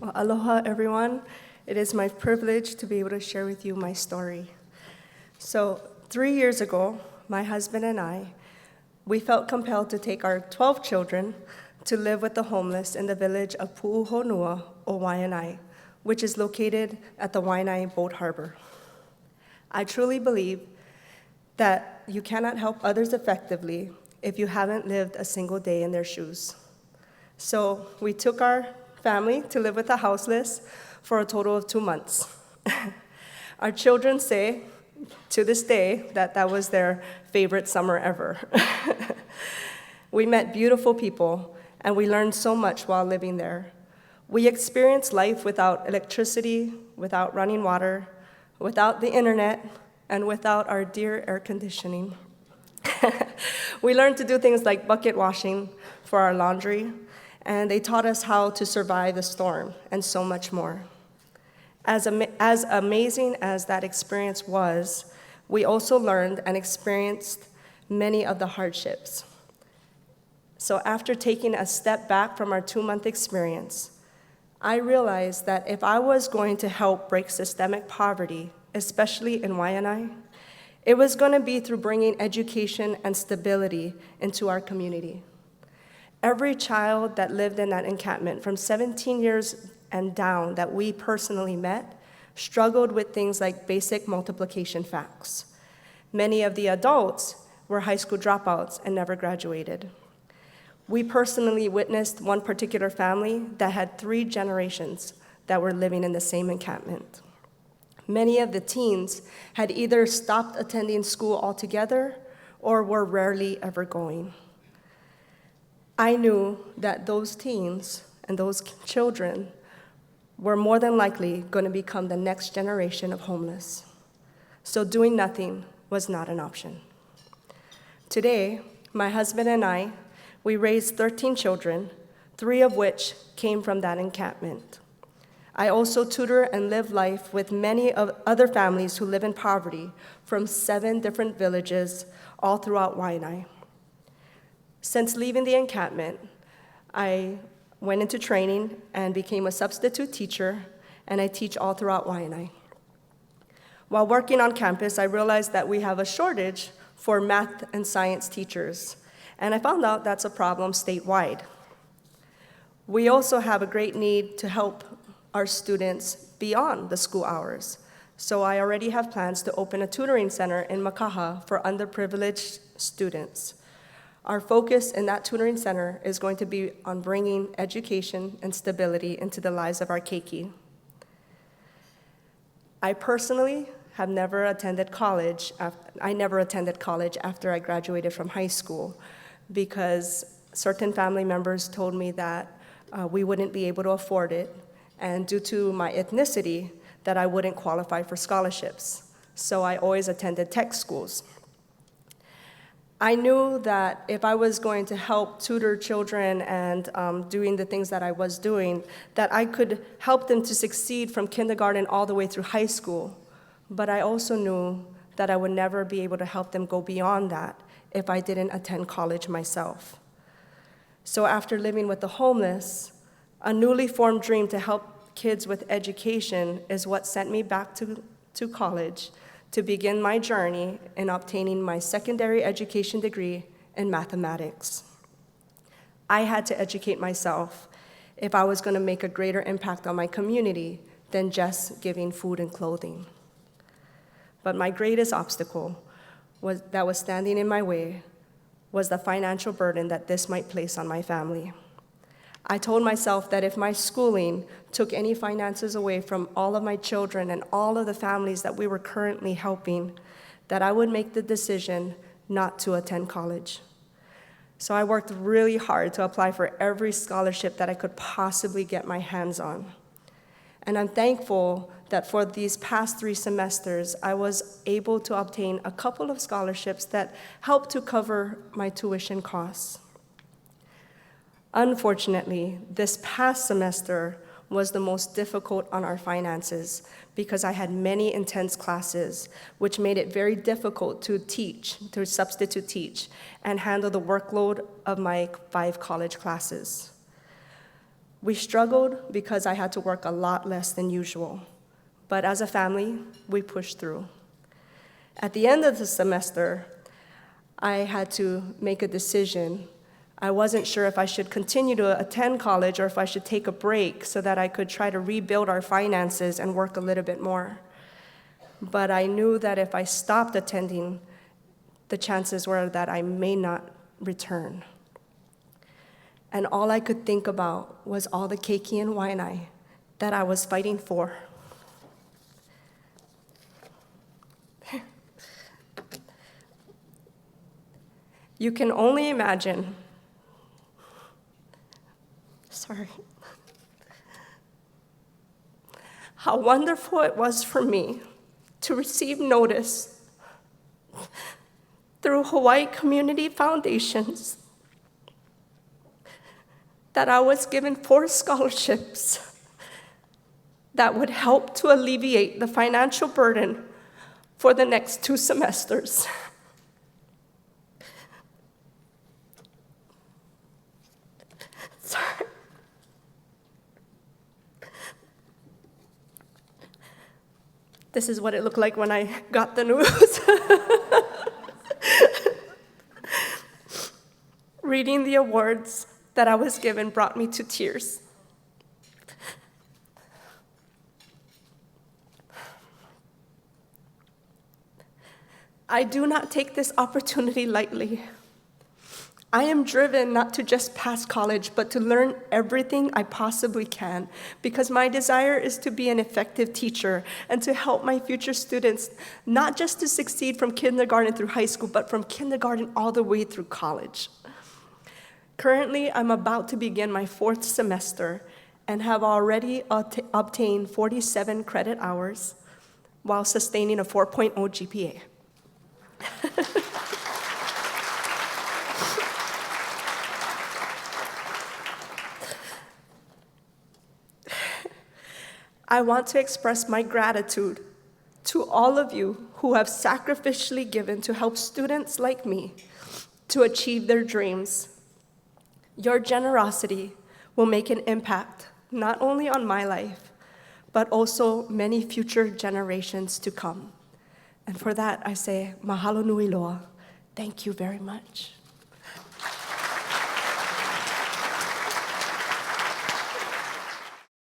Well, aloha, everyone. It is my privilege to be able to share with you my story. So 3 years ago, my husband and I, we felt compelled to take our 12 children to live with the homeless in the village of Pu'uhonua o Waianae, which is located at the Waianae Boat Harbor. I truly believe that you cannot help others effectively if you haven't lived a single day in their shoes. So we took our family to live with the houseless for a total of 2 months. Our children say, to this day, that that was their favorite summer ever. We met beautiful people, and we learned so much while living there. We experienced life without electricity, without running water, without the internet, and without our dear air conditioning. We learned to do things like bucket washing for our laundry, and they taught us how to survive the storm, and so much more. As amazing as that experience was, we also learned and experienced many of the hardships. So after taking a step back from our 2-month experience, I realized that if I was going to help break systemic poverty, especially in Waianae, it was going to be through bringing education and stability into our community. Every child that lived in that encampment from 17 years and down that we personally met struggled with things like basic multiplication facts. Many of the adults were high school dropouts and never graduated. We personally witnessed one particular family that had 3 generations that were living in the same encampment. Many of the teens had either stopped attending school altogether or were rarely ever going. I knew that those teens and those children were more than likely going to become the next generation of homeless. So doing nothing was not an option. Today, my husband and I, we raised 13 children, 3 of which came from that encampment. I also tutor and live life with many of other families who live in poverty from 7 different villages all throughout Waianae. Since leaving the encampment, I went into training and became a substitute teacher, and I teach all throughout Waianae. While working on campus, I realized that we have a shortage for math and science teachers, and I found out that's a problem statewide. We also have a great need to help our students beyond the school hours, so I already have plans to open a tutoring center in Makaha for underprivileged students. Our focus in that tutoring center is going to be on bringing education and stability into the lives of our keiki. I personally have never attended college. I never attended college after I graduated from high school because certain family members told me that we wouldn't be able to afford it, and due to my ethnicity, that I wouldn't qualify for scholarships. So I always attended tech schools. I knew that if I was going to help tutor children and doing the things that I was doing, that I could help them to succeed from kindergarten all the way through high school. But I also knew that I would never be able to help them go beyond that if I didn't attend college myself. So after living with the homeless, a newly formed dream to help kids with education is what sent me back to college to begin my journey in obtaining my secondary education degree in mathematics. I had to educate myself if I was going to make a greater impact on my community than just giving food and clothing. But my greatest obstacle that was standing in my way was the financial burden that this might place on my family. I told myself that if my schooling took any finances away from all of my children and all of the families that we were currently helping, that I would make the decision not to attend college. So I worked really hard to apply for every scholarship that I could possibly get my hands on. And I'm thankful that for these past 3 semesters, I was able to obtain a couple of scholarships that helped to cover my tuition costs. Unfortunately, this past semester was the most difficult on our finances because I had many intense classes, which made it very difficult to substitute teach, and handle the workload of my 5 college classes. We struggled because I had to work a lot less than usual, but as a family, we pushed through. At the end of the semester, I had to make a decision. I wasn't sure if I should continue to attend college or if I should take a break so that I could try to rebuild our finances and work a little bit more. But I knew that if I stopped attending, the chances were that I may not return. And all I could think about was all the keiki and waianae that I was fighting for. You can only imagine, how wonderful it was for me to receive notice through Hawaii Community Foundations that I was given 4 scholarships that would help to alleviate the financial burden for the next 2 semesters. Sorry. This is what it looked like when I got the news. Reading the awards that I was given brought me to tears. I do not take this opportunity lightly. I am driven not to just pass college, but to learn everything I possibly can, because my desire is to be an effective teacher and to help my future students, not just to succeed from kindergarten through high school, but from kindergarten all the way through college. Currently, I'm about to begin my 4th semester and have already obtained 47 credit hours while sustaining a 4.0 GPA. I want to express my gratitude to all of you who have sacrificially given to help students like me to achieve their dreams. Your generosity will make an impact not only on my life, but also many future generations to come. And for that, I say, mahalo nui loa. Thank you very much.